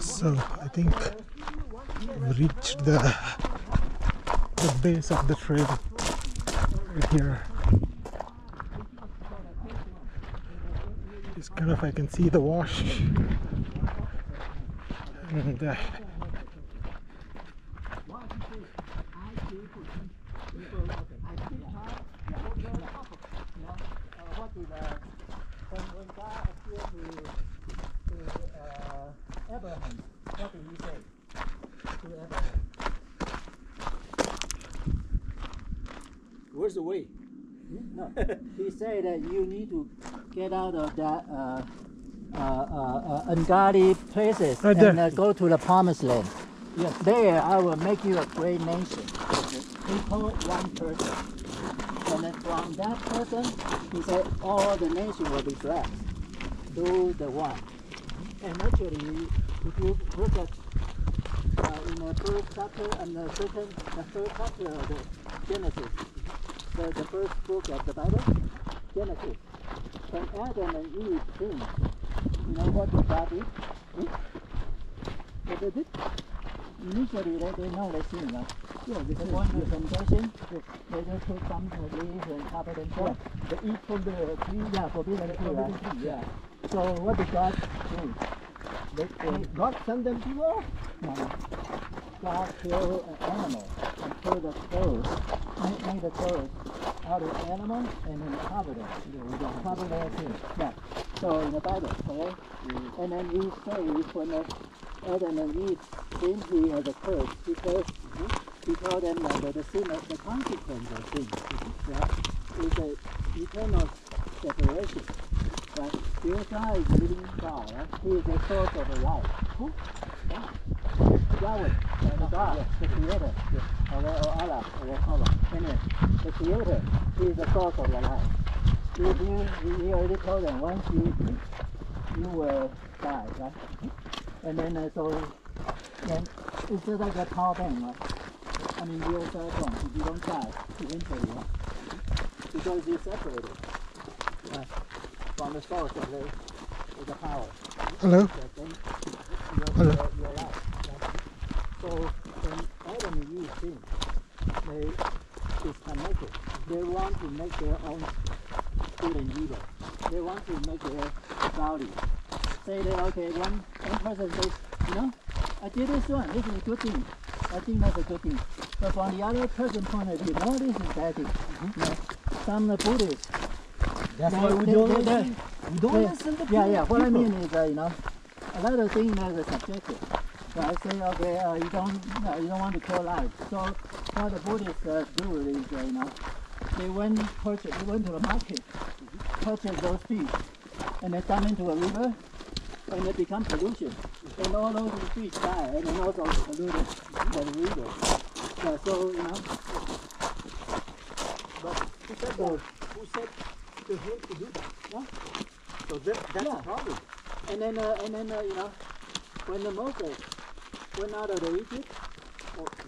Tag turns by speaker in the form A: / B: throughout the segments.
A: So I think we've reached the base of the trail right here. Just kind of I can see the wash, and
B: Where's the way? No. He said that you need to get out of that ungodly places
A: right
B: and go to the promised land. Yes. There I will make you a great nation. People, one person. And then from that person, he said all the nation will be blessed through the one. And actually, if you look at in the first chapter and the third chapter of the Genesis, the first book of the Bible, Genesis, when Adam and Eve sinned, you know what did God do? What they did? Initially, they know they sinned, right? Yeah, because one the temptation, they just took some leaves and cover themselves. They eat from the tree, yeah, forbidden tree, right? Yeah. So what did God do? God sent them to war? No. God killed an animal and killed the clothes, made the clothes out of animals and then covered them. Cover their sins. Yeah. So in the Bible, okay? And then we say when Adam and Eve sinned, he has a curse because he told them that the sin of the consequence of sin, is an eternal separation. But your God is the living God, right? He is the source of the life. Who? God. Yahweh, the God, the Creator, or Allah, anyway, the Creator, He is the source of your life. We already told them once you will die, right? And then then it's just like a power bank, right? I mean, your cell phone, if you don't die, eventually, right? Because you're separated from the source of the power.
A: hello. Hello.
B: Your life. So when Adam and Eve sin, they disconnected. They want to make their own good and evil. They want to make their body. Say that okay, one person says, you know, I did this one, this is a good thing. I think that's a good thing. But from the other person's point of view, no, this is bad thing. You know, some Buddhists.
C: That's why we don't listen. We don't listen to people.
B: Yeah. What I mean is, you know, a lot of things are subjective. So I say, okay, you don't want to kill life. So what the Buddhists do is, you know, they went to the market, purchase those fish, and they dump into a river, and they become pollution. And all those fish die, and then also polluted the river. Yeah, so, you know.
C: But who said to him to do that?
B: Yeah.
C: So that's the problem.
B: And then, you know, when the Moses went out of the Egypt,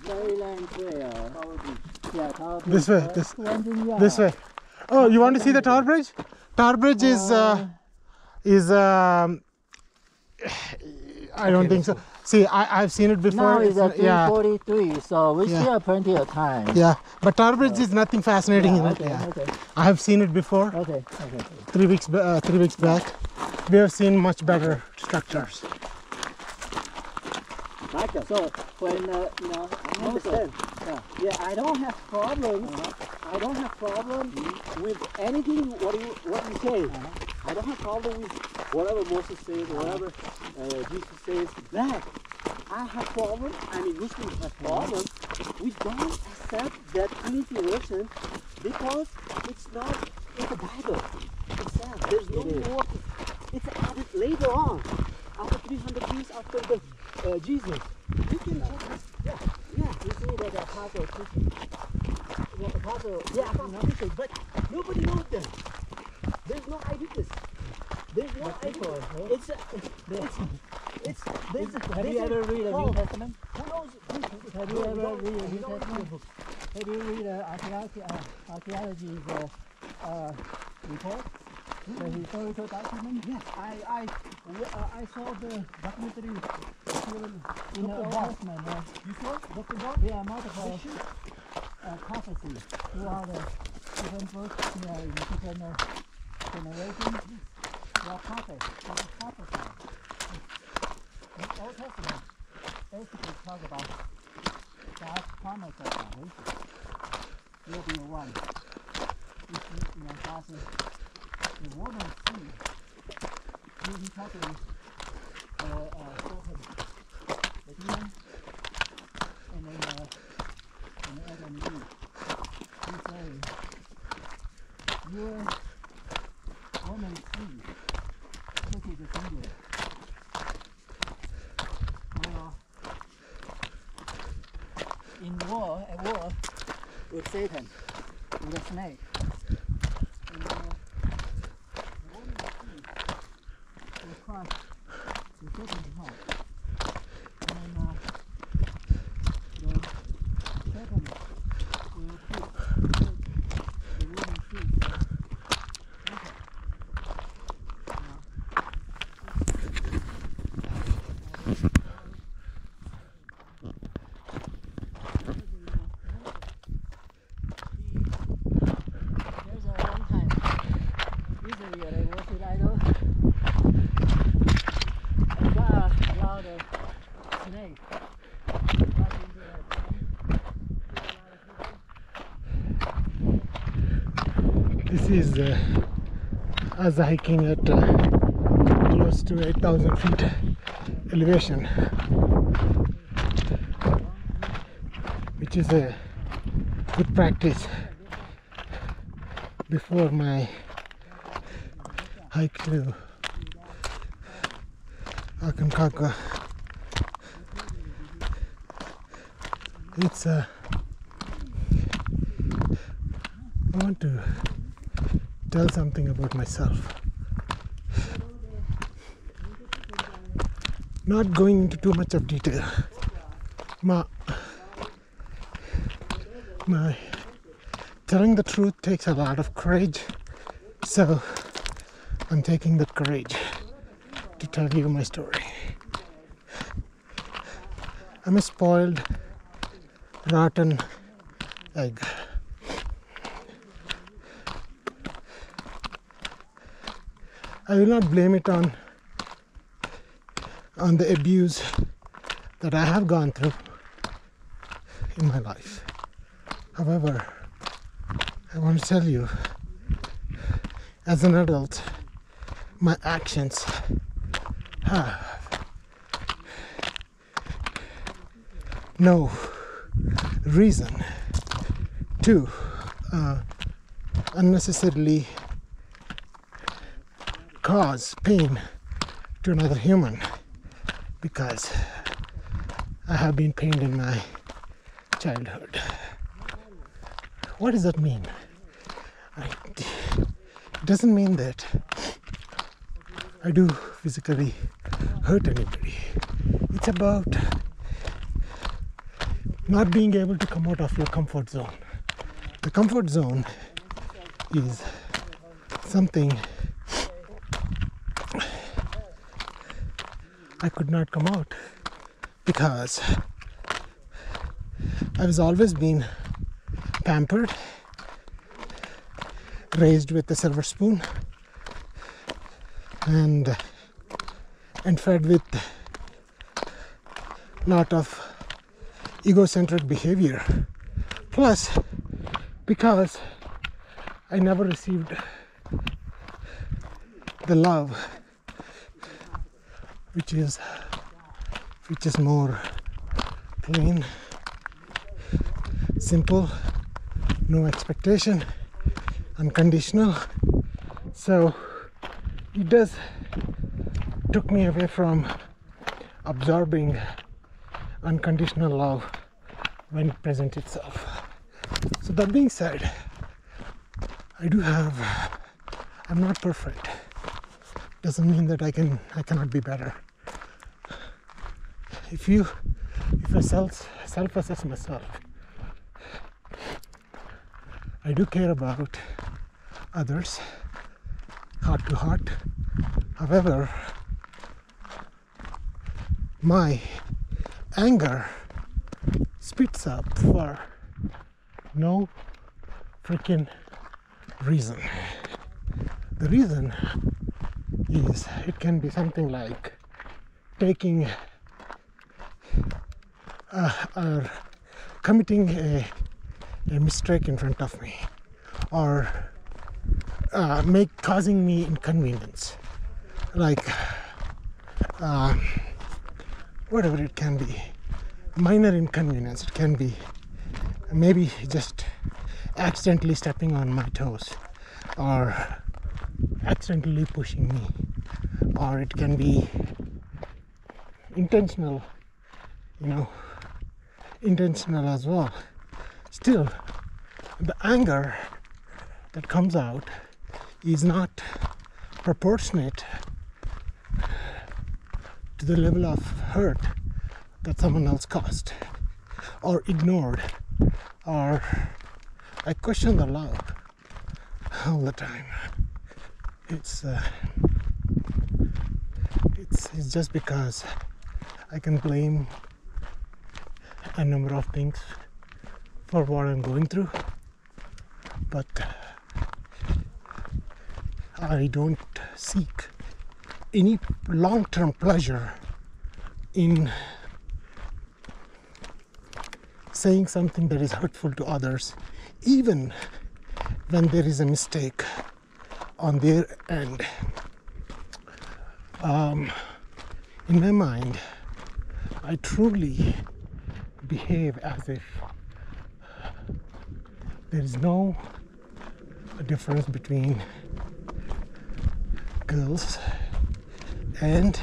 B: Fairyland Trail, Tower Bridge. Yeah, Tower Bridge.
A: This way. Oh, you want to see the Tower Bridge? Tower Bridge is I don't think so. See, I've seen it before.
B: Now it's at 3:43, so we still have plenty of time.
A: Yeah, but Tower Bridge is nothing fascinating in it.
B: Okay.
A: I have seen it before.
B: Okay.
A: 3 weeks back. We have seen much better structures.
B: So when you know,
C: I understand. Yeah, I don't have problems. I don't have problem with anything what you say. I don't have problem with whatever Moses says, whatever Jesus says. That I have problem. I mean, Muslims have problem. We don't accept that Trinity version because it's not in the Bible. Itself. There's no more. It's added later on, after 300 years after the Jesus. You can check this. Yeah. You see that the apostle teaching. The apostle, but nobody knows
B: report, the historical document.
C: Yes, I saw the documentary
B: In the Old Testament,
C: You saw it? Dr. Bob?
B: yeah, multiple prophecies throughout the different books, in different generations. They are prophets. They are prophesied. The Old Testament basically talk about God's promise of salvation. You'll be the one. God's the woman seed. He talked about the demon, and then Adam and Eve. He said, your woman seed, which is the singular, will at war with Satan, with the snake. And the woman seed will crush the serpent's heart. And then the serpent will take the woman seed.
A: This is us hiking at close to 8,000 feet elevation, which is a good practice before my hike to Aconcagua. It's I want to tell something about myself. Not going into too much of detail. My telling the truth takes a lot of courage, so I'm taking that courage to tell you my story. I'm a spoiled, rotten egg. I will not blame it on the abuse that I have gone through in my life. However, I want to tell you, as an adult, my actions have no reason to unnecessarily cause pain to another human, because I have been pained in my childhood. What does that mean? It doesn't mean that I do physically hurt anybody. It's about not being able to come out of your comfort zone. The comfort zone is something I could not come out because I was always been pampered, raised with a silver spoon, and fed with lot of egocentric behavior. Plus, because I never received the love which is more plain, simple, no expectation, unconditional. So it does took me away from absorbing unconditional love when it presents itself. So that being said, I'm not perfect. Doesn't mean that I cannot be better. If I self-assess myself, I do care about others heart to heart. However, my anger spits up for no freaking reason. The reason is it can be something like taking or committing a mistake in front of me, or causing me inconvenience, like whatever it can be, minor inconvenience. It can be maybe just accidentally stepping on my toes, or accidentally pushing me, or it can be intentional, intentional as well. Still, the anger that comes out is not proportionate to the level of hurt that someone else caused or ignored, or I question the love all the time. It's just because I can blame a number of things for what I'm going through, but I don't seek any long-term pleasure in saying something that is hurtful to others, even when there is a mistake on their end. In my mind, I truly behave as if there is no difference between girls and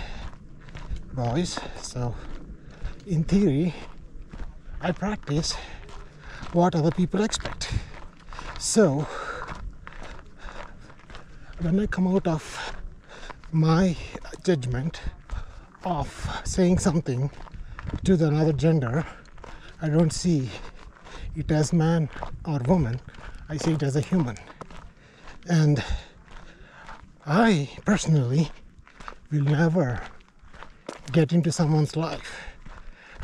A: boys. So in theory, I practice what other people expect. So when I come out of my judgment of saying something to the another gender, I don't see it as man or woman, I see it as a human. And I personally will never get into someone's life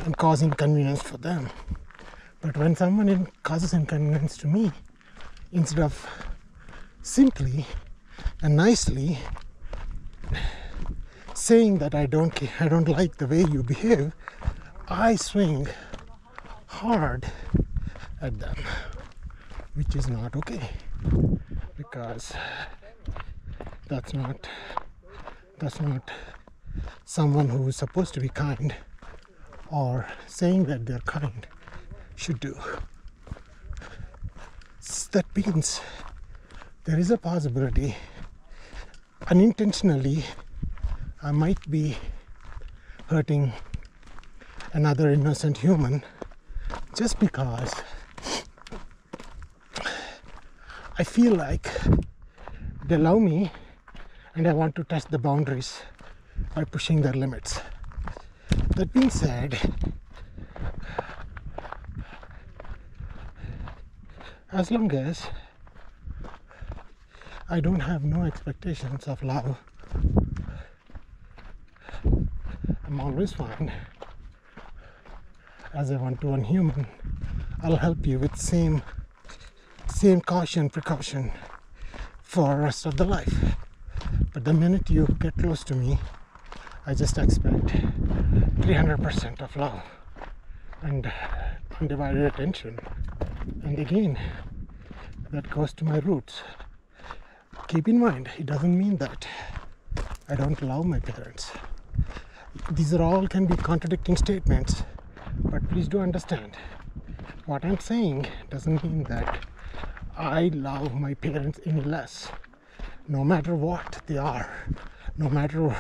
A: and cause inconvenience for them. But when someone causes inconvenience to me, instead of simply and nicely saying that I don't like the way you behave, I swing hard at them, which is not okay, because that's not someone who is supposed to be kind or saying that they're kind should do. That means there is a possibility unintentionally I might be hurting another innocent human just because I feel like they love me and I want to test the boundaries by pushing their limits. That being said, as long as I don't have no expectations of love, I'm always fine. As a one-to-one human, I'll help you with same caution, precaution for the rest of the life. But the minute you get close to me, I just expect 300% of love and undivided attention. And again, that goes to my roots. Keep in mind, it doesn't mean that I don't love my parents. These are all can be contradicting statements, but please do understand, what I'm saying doesn't mean that I love my parents any less. No matter what they are, no matter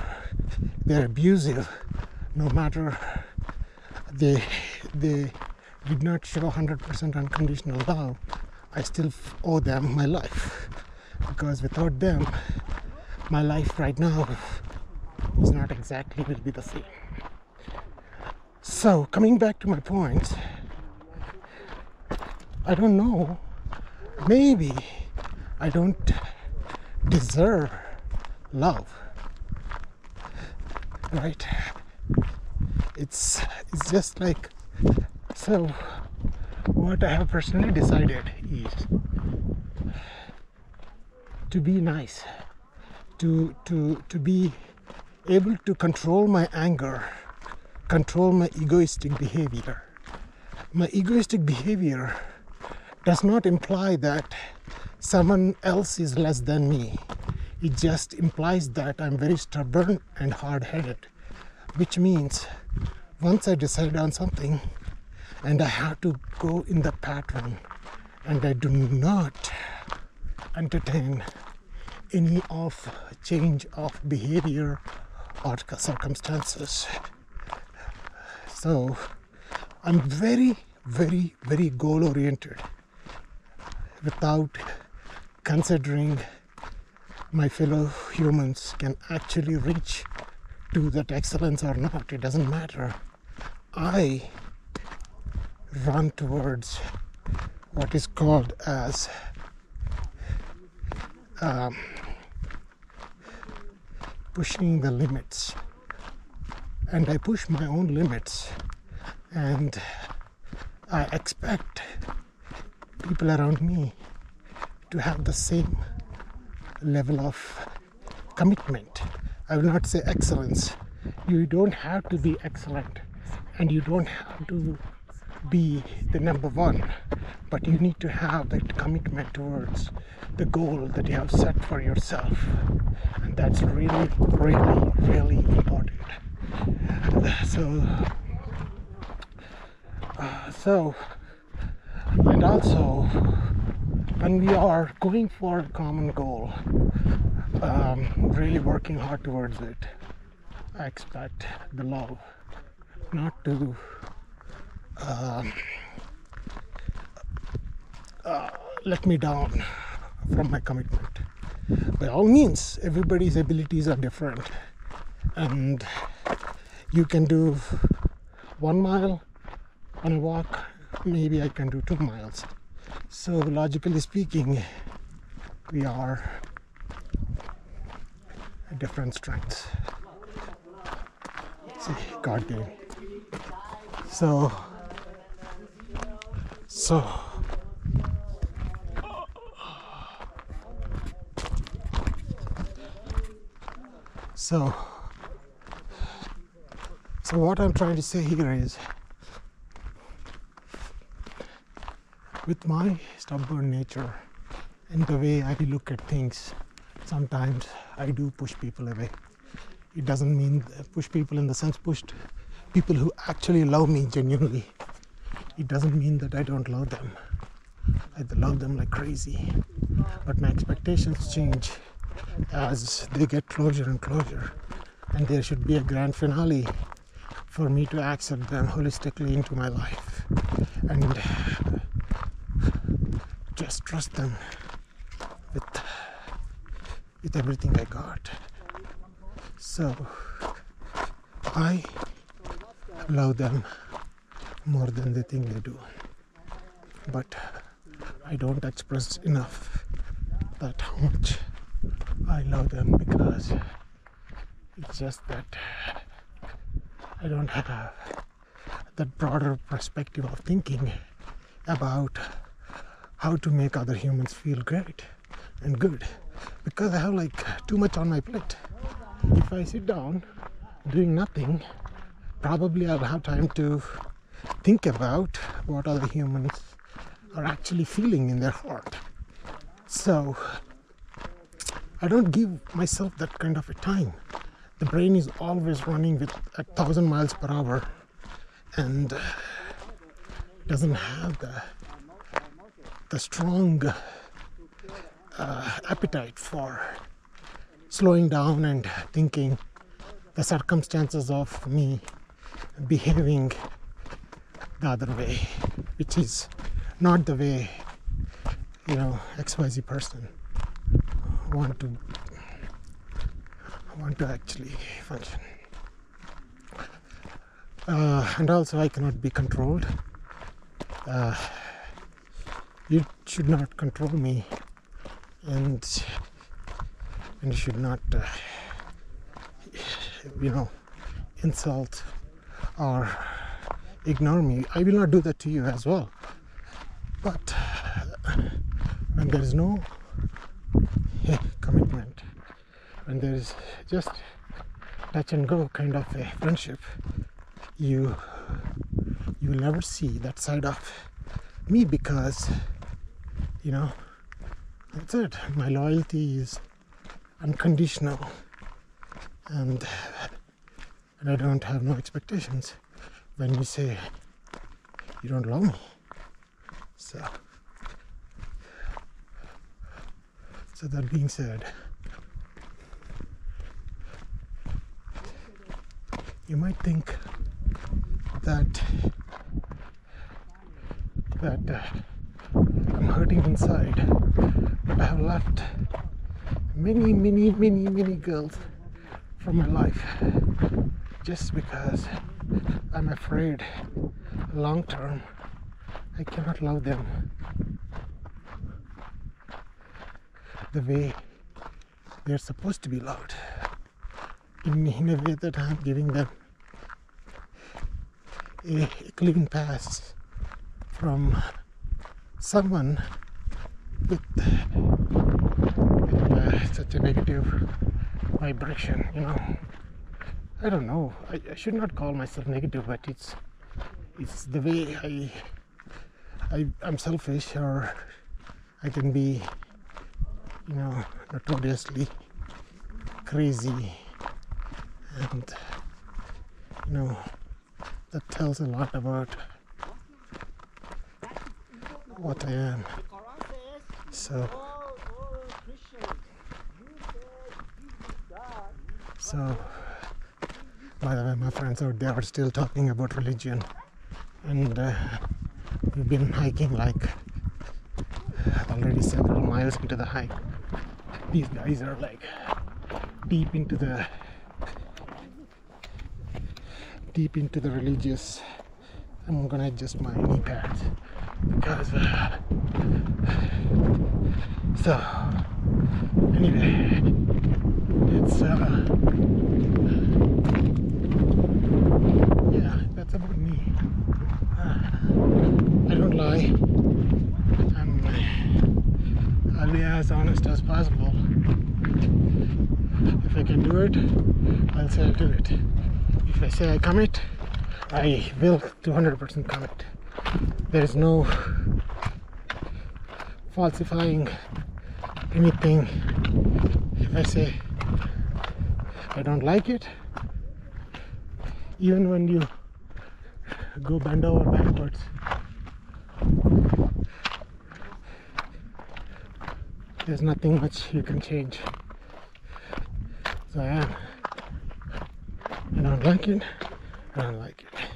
A: they're abusive, no matter they did not show 100% unconditional love, I still owe them my life, because without them, my life right now is not exactly will be the same. So coming back to my point, I don't know, maybe I don't deserve love, right? It's just like, so what I have personally decided is to be nice, to be able to control my anger, control my egoistic behavior. My egoistic behavior does not imply that someone else is less than me. It just implies that I'm very stubborn and hard-headed, which means once I decide on something and I have to go in the pattern, and I do not entertain any of change of behavior or circumstances. So I'm very, very, very goal-oriented without considering my fellow humans can actually reach to that excellence or not. It doesn't matter. I run towards what is called as pushing the limits, and I push my own limits, and I expect people around me to have the same level of commitment. I will not say excellence. You don't have to be excellent, and you don't have to be the number one, but you need to have that commitment towards the goal that you have set for yourself, and that's really, really, really important. And also, when we are going for a common goal, really working hard towards it, I expect the love not to let me down from my commitment. By all means, everybody's abilities are different, and you can do 1 mile on a walk, maybe I can do 2 miles. So logically speaking, we are at different strengths. See, God gave. So what I'm trying to say here is, with my stubborn nature and the way I look at things, sometimes I do push people away. It doesn't mean push people in the sense pushed people who actually love me genuinely. It doesn't mean that I don't love them. I love them like crazy. But my expectations change as they get closer and closer. And there should be a grand finale for me to accept them holistically into my life. And just trust them with everything I got. So I love them more than they think they do, but I don't express enough that how much I love them, because it's just that I don't have that broader perspective of thinking about how to make other humans feel great and good, because I have like too much on my plate. If I sit down doing nothing, probably I'll have time to think about what other humans are actually feeling in their heart. So I don't give myself that kind of a time. The brain is always running with 1,000 miles per hour and doesn't have the strong appetite for slowing down and thinking the circumstances of me behaving the other way, which is not the way, XYZ person want to actually function. And also I cannot be controlled. You should not control me, and and you should not, insult or ignore me. I will not do that to you as well. But when there is no commitment, when there is just touch and go kind of a friendship, you will never see that side of me, because that's it. My loyalty is unconditional, and I don't have no expectations when you say you don't love me. So that being said, you might think that I'm hurting inside, but I have left many girls from my life just because I'm afraid long term I cannot love them the way they're supposed to be loved, in a way that I'm giving them a clean pass from someone with such a negative vibration. I don't know, I should not call myself negative, but it's the way I'm selfish, or I can be notoriously crazy, and that tells a lot about what I am. So by the way, my friends out there are still talking about religion, and we've been hiking like already several miles into the hike. These guys are like deep into the religious. I'm gonna adjust my knee pads because so anyway, it's yeah, that's about me. I don't lie. I'll be as honest as possible. If I can do it, I'll say I'll do it. If I say I commit, I will 200% commit. There is no falsifying anything. If I say I don't like it, even when you go bend over backwards, there's nothing much you can change. So I don't like it, I don't like it.